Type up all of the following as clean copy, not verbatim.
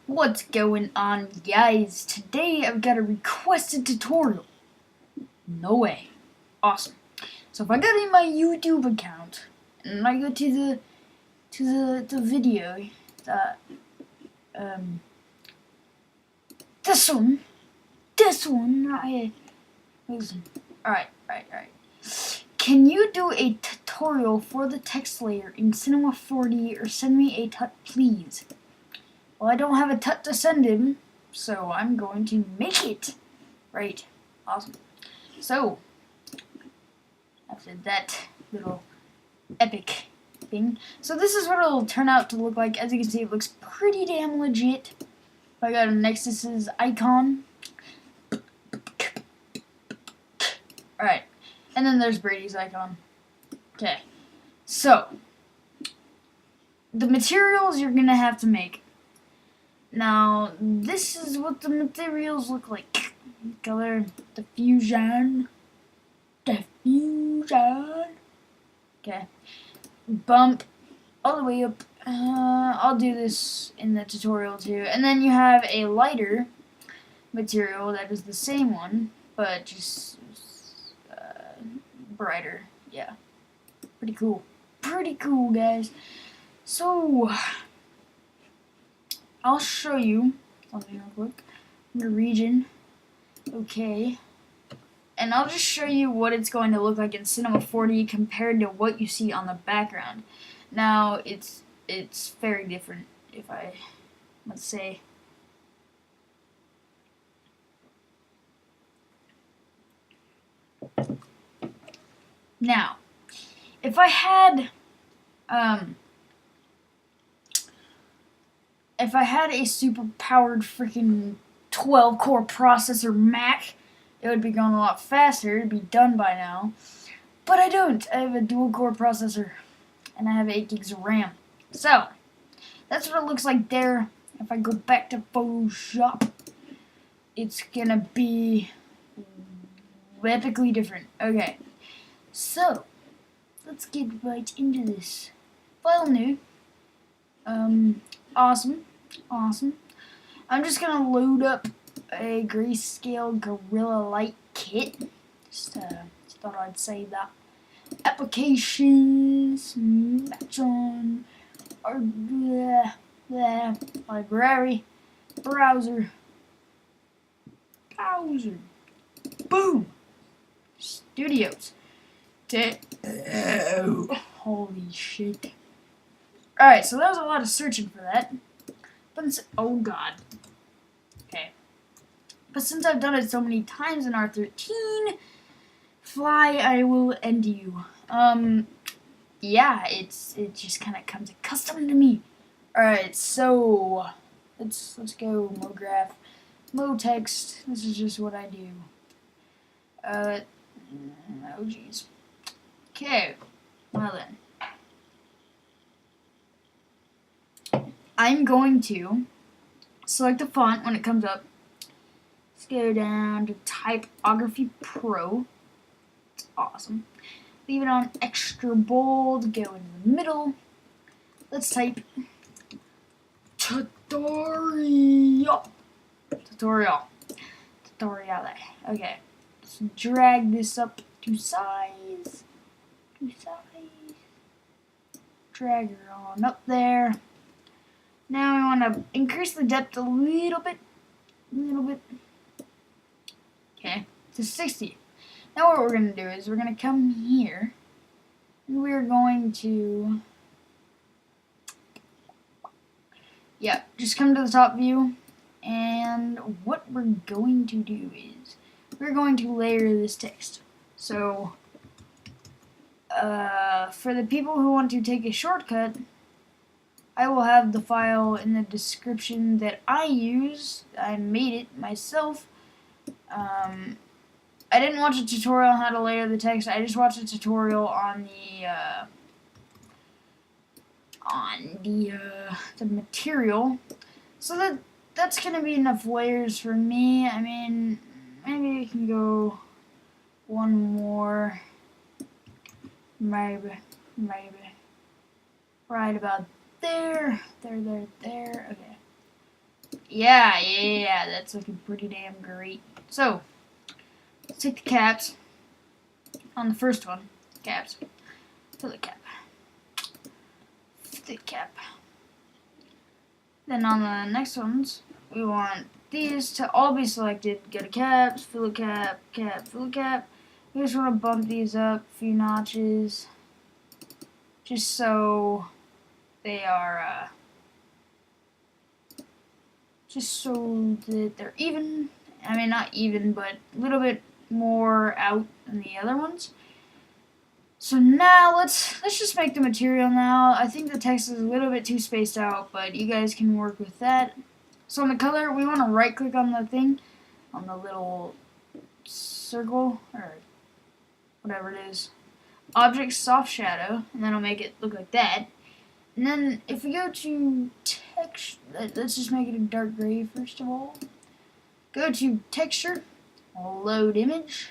What's going on, guys? Today I've got a requested tutorial. No way. Awesome. So if I go to my YouTube account and I go to the video, this one, listen. Alright. Can you do a tutorial for the text layer in Cinema 4D or send me a tut, please? Well, I don't have a tut to send him, so I'm going to make it. Right. Awesome. So, after that little epic thing, so this is what it'll turn out to look like. As you can see, it looks pretty damn legit. I got a Nexus's icon. Alright. And then there's Brady's icon. Okay. So, the materials you're gonna have to make. Now, this is what the materials look like. Color diffusion. Okay. Bump all the way up. I'll do this in the tutorial too. And then you have a lighter material that is the same one, but just brighter. Yeah. Pretty cool. Pretty cool, guys. So, I'll show you something real quick. The region. Okay. And I'll just show you what it's going to look like in Cinema 4D compared to what you see on the background. Now, it's very different if let's say, now, if I had a super powered freaking 12-core processor Mac, it would be going a lot faster. It'd be done by now. But I don't. I have a dual-core processor, and I have 8 gigs of RAM. So, that's what it looks like there. If I go back to Photoshop, it's gonna be epically different. Okay. So, let's get right into this. File new. Awesome. I'm just gonna load up a grayscale Gorilla Light kit. Just thought I'd say that. Applications, match on, or library, browser, boom, studios. Holy shit. Alright, so that was a lot of searching for that. But oh god. Okay. But since I've done it so many times in R13, Fly, I will end you. Yeah, it just kind of comes accustomed to me. Alright, so let's go MoGraph. MoText, this is just what I do. Oh jeez. Okay, well then. I'm going to select the font when it comes up. Let's go down to Typography Pro. It's awesome. Leave it on extra bold. Go in the middle. Let's type tutorial. Okay. Let's drag this up to size. Drag her on up there. Now we want to increase the depth a little bit. Okay, to 60. Now what we're going to do is we're going to come here, and we're going to, just come to the top view, and what we're going to do is we're going to layer this text. So, for the people who want to take a shortcut, I will have the file in the description that I use. I made it myself. I didn't watch a tutorial on how to layer the text. I just watched a tutorial on the material. So that's gonna be enough layers for me. I mean, maybe we can go one more. Maybe. Right about there. Okay. Yeah, that's looking pretty damn great. So, let's take the caps on the first one. Caps. Fill the cap. Fill the cap. Then on the next ones, we want these to all be selected. Go to caps, fill a cap, cap, fill a cap. We just want to bump these up a few notches, just so they are, just so that they're even. I mean, not even, but a little bit more out than the other ones. So now let's just make the material now. I think the text is a little bit too spaced out, but you guys can work with that. So on the color, we want to right click on the thing, on the little circle, or whatever it is. Object soft shadow, and then it'll make it look like that. And then if we go to text, let's just make it a dark gray first of all. Go to texture, load image.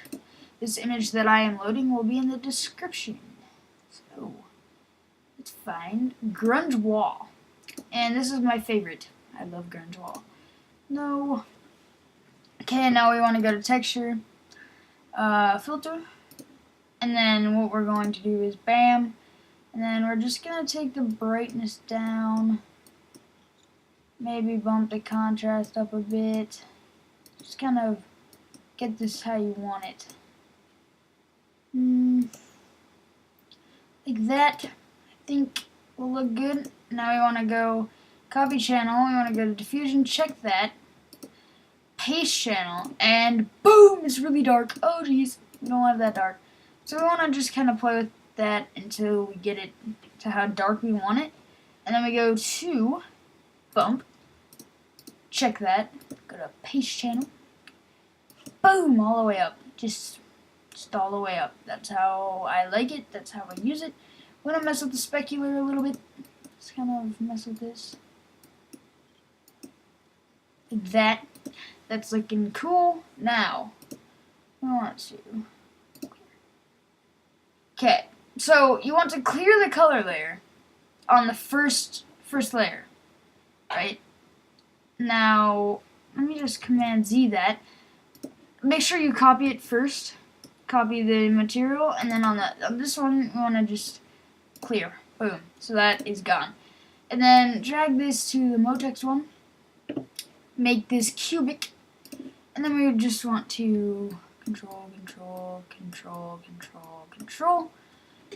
This image that I am loading will be in the description. So let's find grunge wall. And this is my favorite. I love grunge wall. No. Okay, now we want to go to texture, filter. And then what we're going to do is bam. And then we're just going to take the brightness down. Maybe bump the contrast up a bit. Just kind of get this how you want it. Like that, I think will look good. Now we want to go copy channel. We want to go to diffusion, check that. Paste channel, and boom, it's really dark. Oh geez, we don't want that dark. So we want to just kind of play with that until we get it to how dark we want it. And then we go to bump, check that, go to paste channel, boom, all the way up. Just all the way up. That's how I like it. That's how I use it. I'm going to mess with the specular a little bit. Just kind of mess with this. Like that. That's looking cool. Now, we want to... Okay, so you want to clear the color layer on the first layer, right? Now, let me just Command Z that. Make sure you copy it first. Copy the material, and then on this one, we want to just clear. Boom. So that is gone. And then drag this to the Motex one. Make this cubic. And then we would just want to control.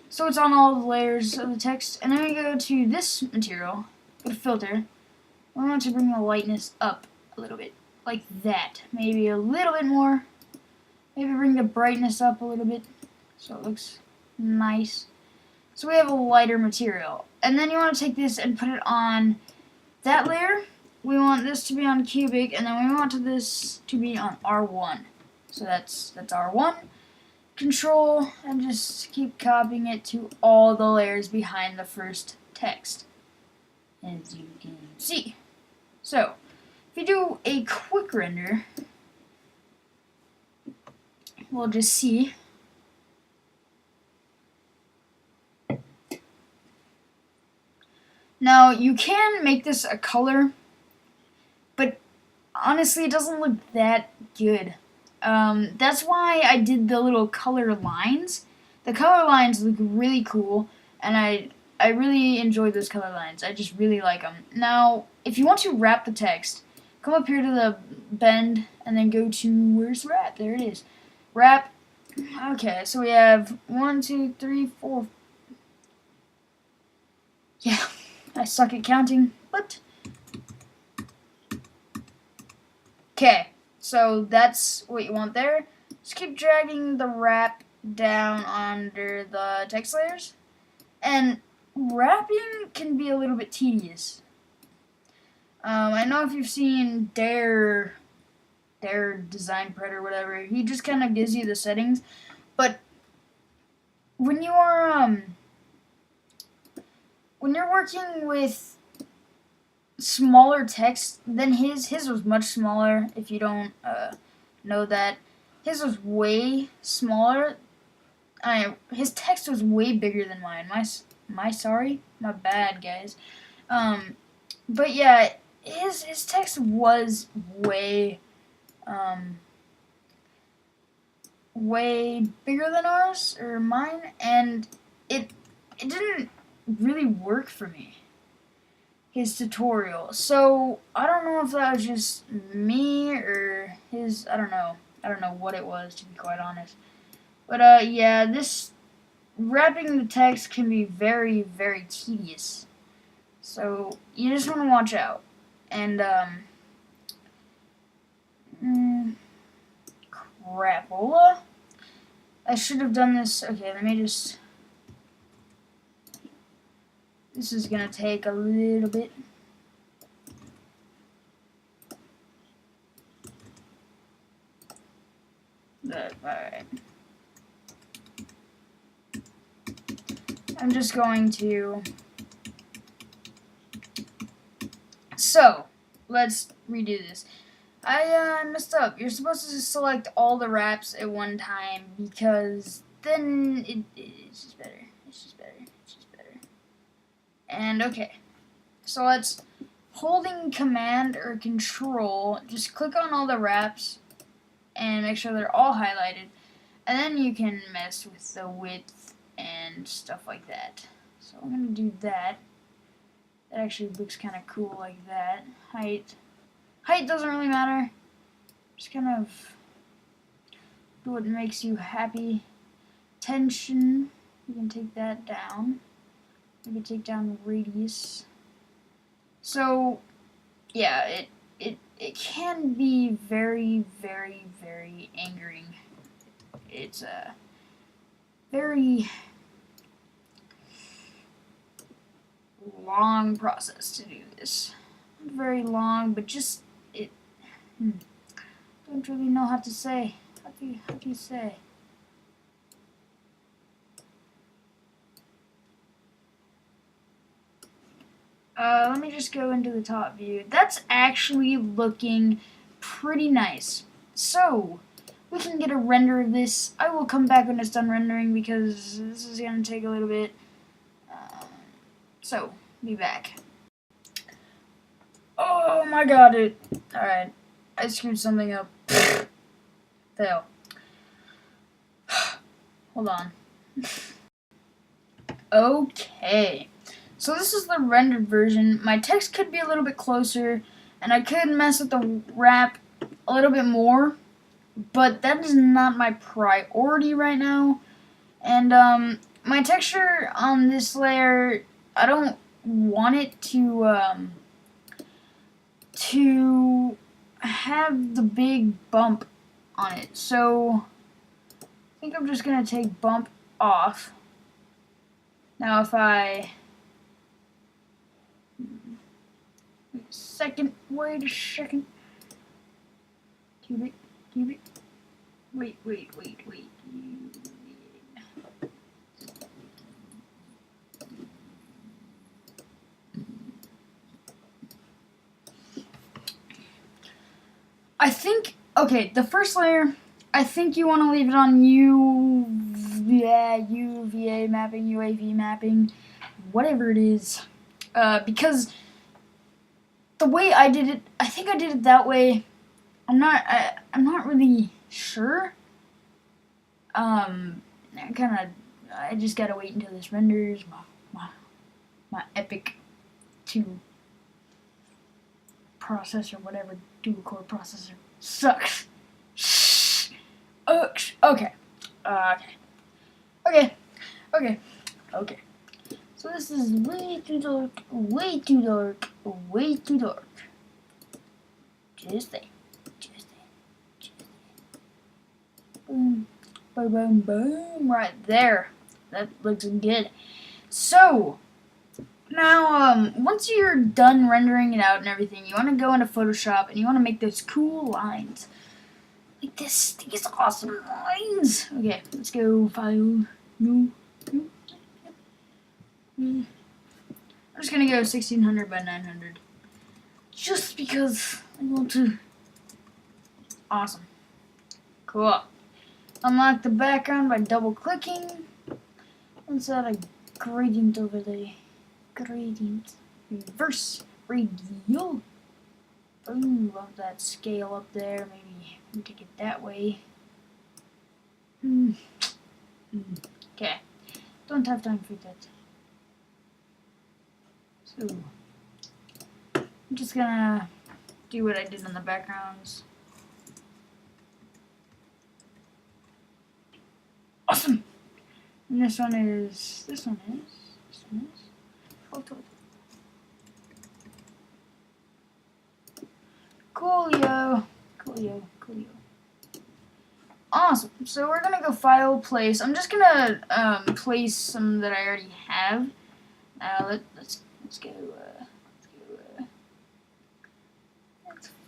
So it's on all the layers of the text. And then we go to this material, go to filter. We want to bring the lightness up a little bit, like that. Maybe a little bit more. Maybe bring the brightness up a little bit so it looks nice. So we have a lighter material. And then you want to take this and put it on that layer. We want this to be on cubic, and then we want this to be on R1. So that's R1. Control, and just keep copying it to all the layers behind the first text, as you can see. So, if you do a quick render, we'll just see. Now, you can make this a color, but honestly, it doesn't look that good. That's why I did the little color lines. The color lines look really cool, and I really enjoy those color lines. I just really like them. Now, if you want to wrap the text, come up here to the bend, and then go to, where's wrap? There it is. Wrap. Okay, so we have 1, 2, 3, 4. Yeah, I suck at counting, but... Okay, so that's what you want there. Just keep dragging the wrap down under the text layers. And wrapping can be a little bit tedious. I know if you've seen Dare Design Pred or whatever, he just kind of gives you the settings. But when you are when you're working with smaller text, then his was much smaller. If you don't know that, his was way smaller. His text was way bigger than mine. My bad, guys. But yeah, his text was way way bigger than ours or mine, and it didn't really work for me, his tutorial. So I don't know if that was just me or his. I don't know what it was, to be quite honest. But yeah, this wrapping the text can be very, very tedious. So you just want to watch out. And crapola. I should have done this. Okay, let me just. This is gonna take a little bit. Alright. I'm just going to. So, let's redo this. I messed up. You're supposed to select all the wraps at one time because then it's just better. It's just better. It's just better. And okay. So let's, holding command or control, just click on all the wraps and make sure they're all highlighted. And then you can mess with the width and stuff like that. So I'm going to do that. That actually looks kind of cool like that. Height doesn't really matter. Just kind of do what makes you happy. Tension, you can take that down. Maybe take down radius. So yeah, it can be very, very, very angering. It's a very long process to do this. Not very long, but just don't really know how to say. How do you say? Let me just go into the top view. That's actually looking pretty nice. So we can get a render of this. I will come back when it's done rendering because this is gonna take a little bit. So be back. Oh my god, dude. Alright. I screwed something up. Fail. Hold on. Okay. So this is the rendered version. My text could be a little bit closer, and I could mess with the wrap a little bit more, but that is not my priority right now. And my texture on this layer, I don't want it to have the big bump on it. So I think I'm just gonna take bump off. Now if I wait a second. Cubic. Wait. I think, okay, the first layer, I think you want to leave it on UVA mapping, UAV mapping, whatever it is, because the way I did it, I think I did it that way. I'm not really sure. I just gotta wait until this renders. My Epic 2 processor, whatever, dual core processor sucks. Okay. So this is way too dark. Just say. Boom. Right there. That looks good. So, now, once you're done rendering it out and everything, you want to go into Photoshop and you want to make those cool lines. Like this, these awesome lines. Okay, let's go file, new. I'm just going to go 1600 by 900. Just because I want to. Awesome. Cool. Unlock the background by double clicking. Let's add a gradient over the gradient. Reverse radial. move up that scale up there. Maybe take it that way. Okay. Don't have time for that. So, I'm just gonna do what I did in the backgrounds. Awesome! And this one is. Coolio. Awesome. So we're gonna go file, place. I'm just gonna place some that I already have. Let's go.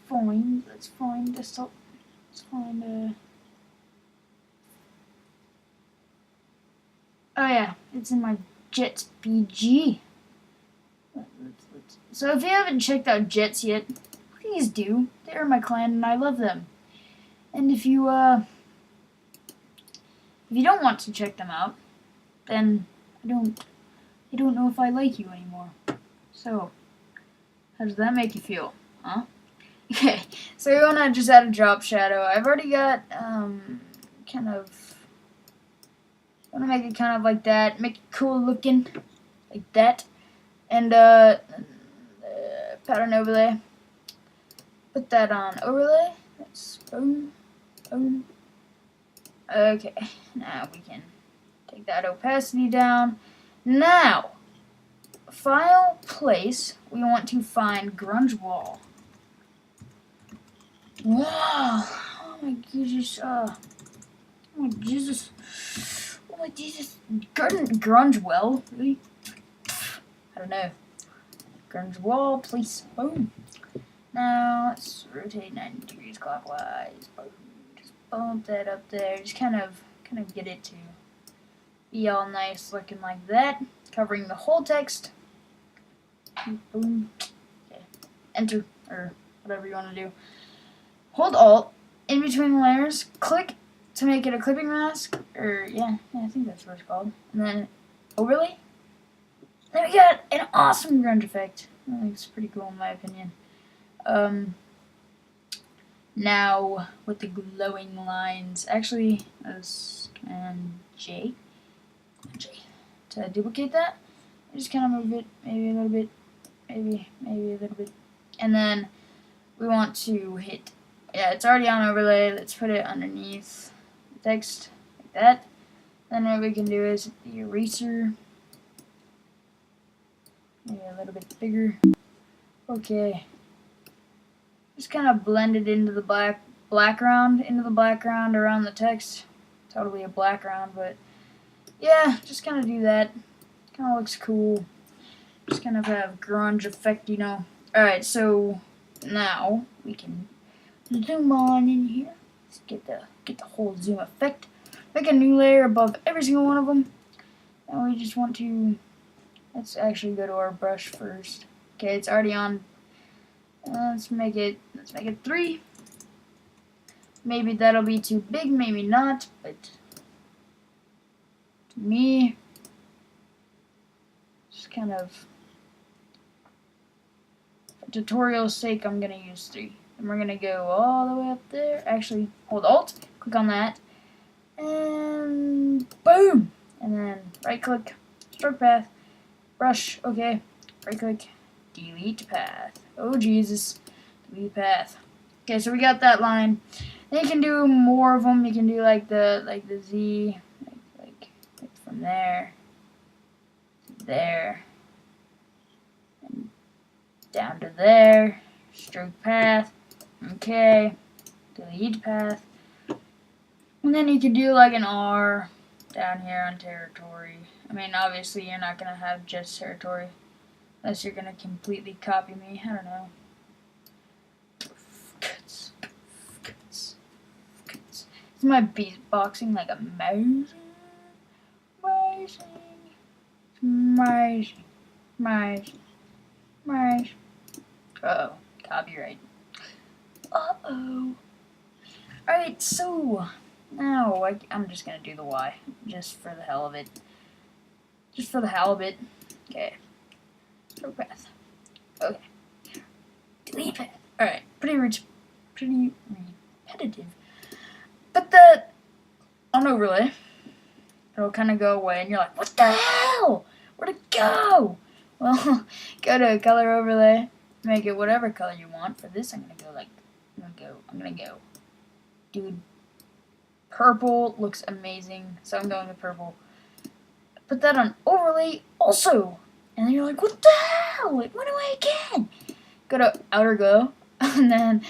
Let's find desktop. Let's find. Oh yeah, it's in my Jets BG. So if you haven't checked out Jets yet, please do. They're my clan and I love them. And if you don't want to check them out, then I don't know if I like you anymore. So, how does that make you feel? Huh? Okay, so you wanna just add a drop shadow. I've already got kind of wanna make it kind of like that, make it cool looking, like that. And pattern overlay. Put that on overlay. That's boom. Okay, now we can take that opacity down. Now, file, place, we want to find grunge wall. Wow! Oh my Jesus! Oh my Jesus! Oh my Jesus! Grunge well? Really? I don't know. Grunge wall, place, boom. Now let's rotate 90 degrees clockwise. Boom. Just bump that up there. Just kind of get it to be all nice looking like that, covering the whole text. Boom. Okay. Enter or whatever you want to do. Hold Alt in between layers. Click to make it a clipping mask. Or yeah, I think that's what it's called. And then overlay. Then we got an awesome grunge effect. I think it's pretty cool in my opinion. Now with the glowing lines, actually, as Command J to duplicate that. Just kind of move it, maybe a little bit, maybe a little bit, and then we want to hit. Yeah, it's already on overlay. Let's put it underneath the text like that. Then what we can do is the eraser, maybe a little bit bigger. Okay. Just kind of blend it into the background around the text. Totally a background, but yeah, just kind of do that. Kind of looks cool. Just kind of have grunge effect, you know. All right, so now we can zoom on in here. Let's get the whole zoom effect. Make a new layer above every single one of them. And we just want to. Let's actually go to our brush first. Okay, it's already on. Let's make it 3. Maybe that'll be too big, maybe not, but to me, just kind of for tutorial's sake, I'm gonna use 3. And we're gonna go all the way up there. Actually, hold Alt, click on that, and boom! And then right click, stroke path, brush, okay, right click, delete path. Oh Jesus, delete path. Okay, so we got that line. Then you can do more of them. You can do like the Z, like from there to there, and down to there. Stroke path. Okay, delete path. And then you can do like an R down here on territory. I mean, obviously you're not gonna have just territory. Unless you're gonna completely copy me, I don't know. Is my beatboxing like amazing? Uh-oh, copyright. Uh-oh. Alright, so now I'm just gonna do the Y, just for the hell of it. Okay. Stroke path. Okay. Delete path. Alright. pretty repetitive. But the on overlay, it'll kind of go away, and you're like, what the hell? Where'd it go? Well, go to color overlay, make it whatever color you want. For this, I'm gonna go, dude, purple looks amazing, so I'm going with purple. Put that on overlay also, and then you're like, what the hell? It went away again. Go to outer glow, and then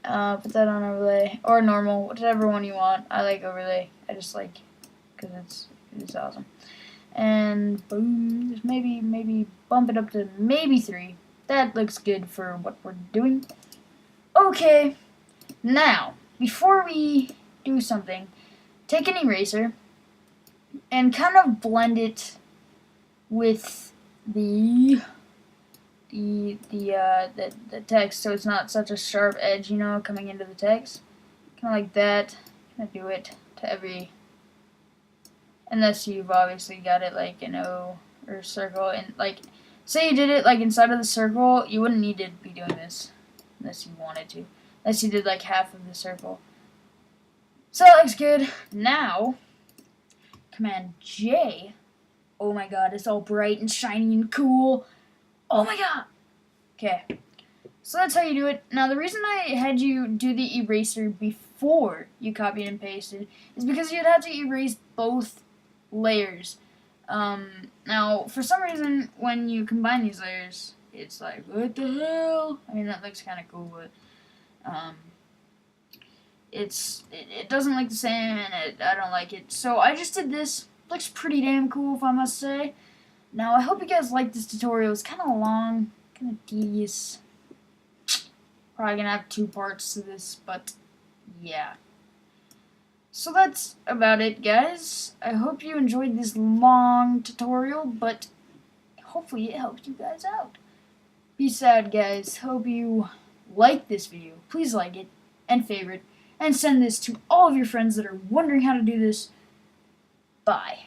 put that on overlay or normal, whichever one you want. I like overlay. I just like because it's awesome. And boom, just maybe bump it up to maybe 3. That looks good for what we're doing. Okay, now before we do something, take an eraser and kind of blend it with the text, so it's not such a sharp edge, you know, coming into the text. Kind of like that. Kind of do it to every, unless you've obviously got it like an O or circle, and like, say you did it like inside of the circle, you wouldn't need to be doing this unless you wanted to. Unless you did like half of the circle. So that looks good. Now, Command J. Oh my god, it's all bright and shiny and cool. Oh my god! Okay, so that's how you do it. Now, the reason I had you do the eraser before you copied and pasted is because you'd have to erase both layers. Now, for some reason, when you combine these layers, it's like, what the hell? I mean, that looks kind of cool, but it doesn't look the same, and I don't like it. So I just did this. Looks pretty damn cool, if I must say. Now, I hope you guys liked this tutorial. It's kind of long, kind of tedious. Probably gonna have 2 parts to this, but yeah. So that's about it, guys. I hope you enjoyed this long tutorial, but hopefully it helped you guys out. Peace out, guys. Hope you like this video. Please like it and favorite, and send this to all of your friends that are wondering how to do this. Bye.